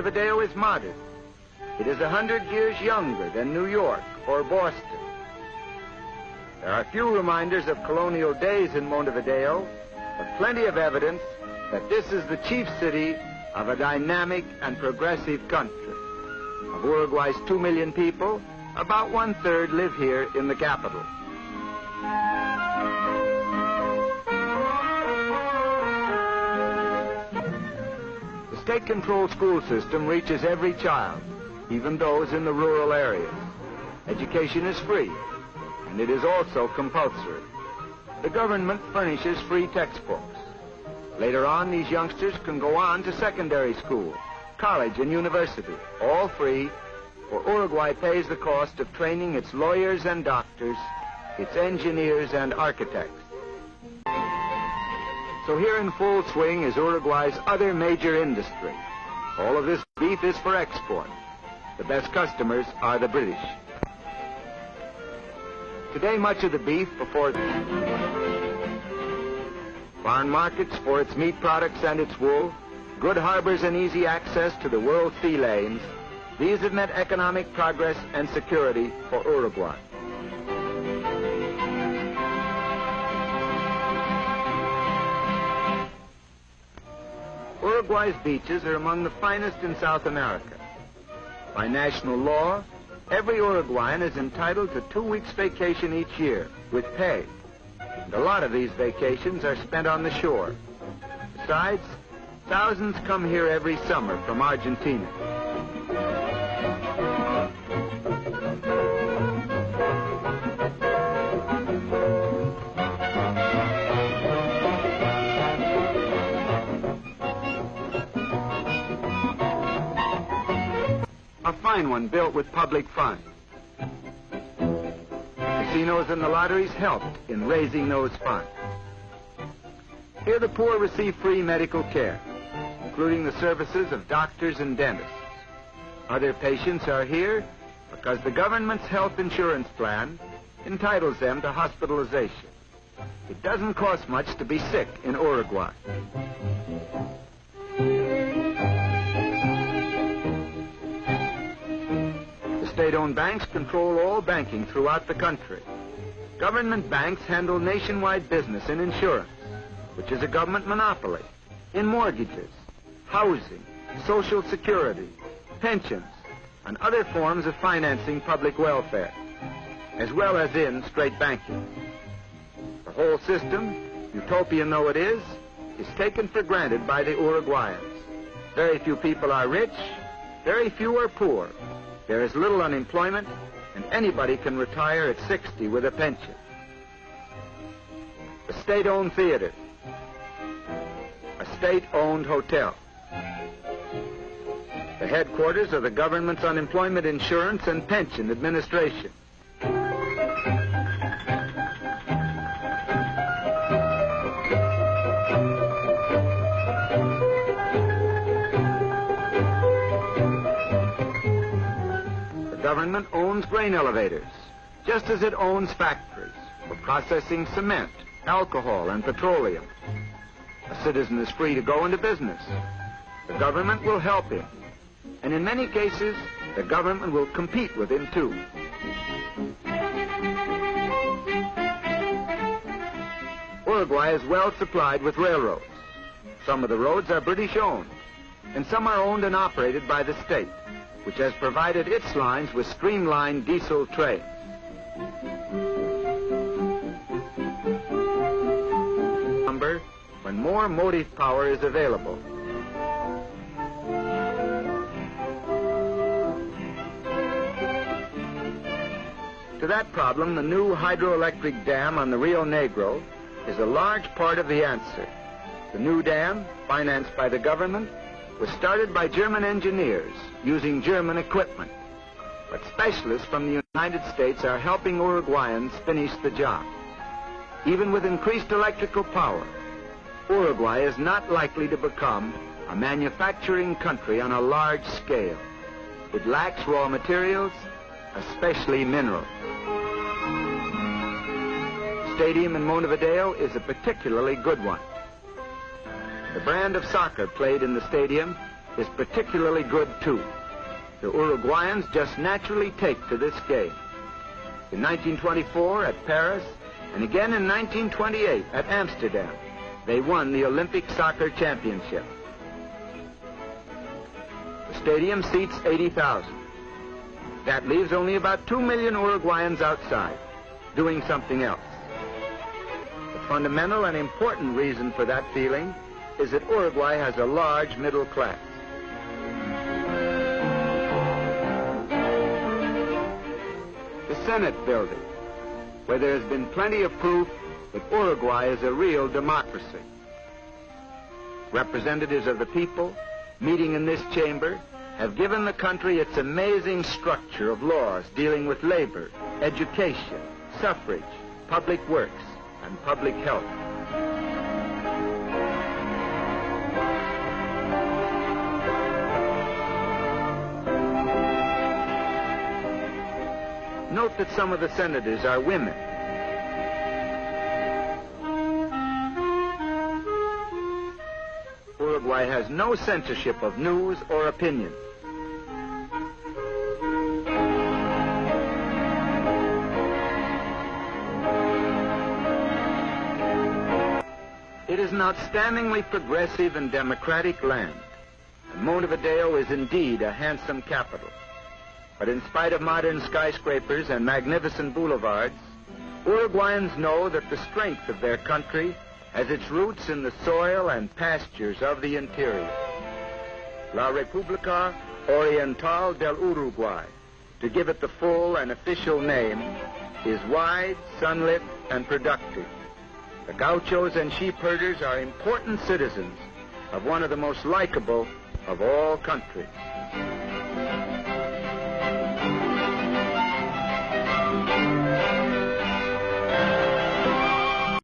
Montevideo is modern. It is 100 years younger than New York or Boston. There are few reminders of colonial days in Montevideo, but plenty of evidence that this is the chief city of a dynamic and progressive country. Of Uruguay's 2 million people, about 1/3 live here in the capital. The state-controlled school system reaches every child, even those in the rural areas. Education is free, and it is also compulsory. The government furnishes free textbooks. Later on, these youngsters can go on to secondary school, college, and university, all free, for Uruguay pays the cost of training its lawyers and doctors, its engineers and architects. So here in full swing is Uruguay's other major industry. All of this beef is for export. The best customers are the British. Today, much of the beef before foreign markets for its meat products and its wool, good harbors and easy access to the world sea lanes, these have meant economic progress and security for Uruguay. Uruguay's beaches are among the finest in South America. By national law, every Uruguayan is entitled to 2 weeks vacation each year with pay. And a lot of these vacations are spent on the shore. Besides, thousands come here every summer from Argentina. A fine one built with public funds. Casinos and the lotteries helped in raising those funds. Here the poor receive free medical care, including the services of doctors and dentists. Other patients are here because the government's health insurance plan entitles them to hospitalization. It doesn't cost much to be sick in Uruguay. State-owned banks control all banking throughout the country. Government banks handle nationwide business in insurance, which is a government monopoly, in mortgages, housing, social security, pensions, and other forms of financing public welfare, as well as in straight banking. The whole system, utopian though it is taken for granted by the Uruguayans. Very few people are rich, very few are poor. There is little unemployment, and anybody can retire at 60 with a pension. A state-owned theater. A state-owned hotel. The headquarters of the government's unemployment insurance and pension administration. The government owns grain elevators, just as it owns factories for processing cement, alcohol, and petroleum. A citizen is free to go into business. The government will help him. And in many cases, the government will compete with him, too. Uruguay is well supplied with railroads. Some of the roads are British-owned, and some are owned and operated by the state, which has provided its lines with streamlined diesel trains. Number when more motive power is available. To that problem, the new hydroelectric dam on the Rio Negro is a large part of the answer. The new dam, financed by the government, was started by German engineers using German equipment. But specialists from the United States are helping Uruguayans finish the job. Even with increased electrical power, Uruguay is not likely to become a manufacturing country on a large scale. It lacks raw materials, especially minerals. Stadium in Montevideo is a particularly good one. The brand of soccer played in the stadium is particularly good too. The Uruguayans just naturally take to this game. In 1924 at Paris, and again in 1928 at Amsterdam, they won the Olympic Soccer Championship. The stadium seats 80,000. That leaves only about 2 million Uruguayans outside, doing something else. The fundamental and important reason for that feeling is that Uruguay has a large middle class. The Senate building, where there has been plenty of proof that Uruguay is a real democracy. Representatives of the people meeting in this chamber have given the country its amazing structure of laws dealing with labor, education, suffrage, public works, and public health. Note that some of the senators are women. Uruguay has no censorship of news or opinion. It is an outstandingly progressive and democratic land, and Montevideo is indeed a handsome capital. But in spite of modern skyscrapers and magnificent boulevards, Uruguayans know that the strength of their country has its roots in the soil and pastures of the interior. La República Oriental del Uruguay, to give it the full and official name, is wide, sunlit, and productive. The gauchos and sheep herders are important citizens of one of the most likable of all countries.